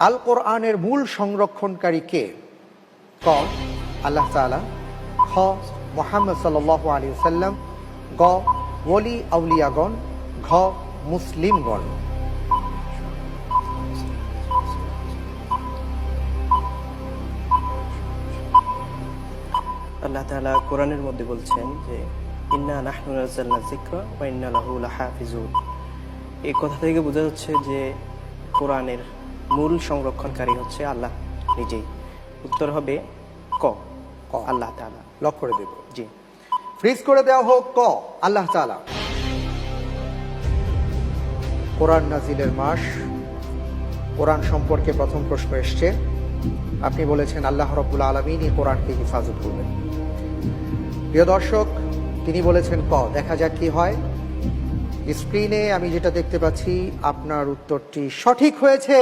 আল কোরআনের মূল সংরক্ষণকারী কে? ক আল্লাহ তাআলা, খ মুহাম্মদ সাল্লাল্লাহু আলাইহি ওয়াসাল্লাম, গ ওলি আউলিয়াগণ, ঘ মুসলিমগণ। আল্লাহ তাআলা কোরআনের মধ্যে বলছেন যে ইন্না নাহনু নাযালনা যিকরা ওয়া ইন্না লাহু লাহাফিজুন। এই কথা থেকে বোঝা যাচ্ছে যে কোরআনের মূল সংরক্ষণকারী হচ্ছে আল্লাহ নিজেই। উত্তর হবে ক আল্লাহ তাআলা। লক করে দেব। জি, ফ্রিজ করে দেওয়া হোক। ক আল্লাহ তাআলা। কোরআন নাজিলের মাস, কোরআন সম্পর্কে প্রথম প্রশ্ন এসছে। আপনি বলেছেন আল্লাহ রাব্বুল আলামিন এই কোরআনকে হেফাজত করবেন। প্রিয় দর্শক, তিনি বলেছেন ক। দেখা যাক কি হয়। স্ক্রিনে আমি যেটা দেখতে পাচ্ছি, আপনার উত্তরটি সঠিক হয়েছে।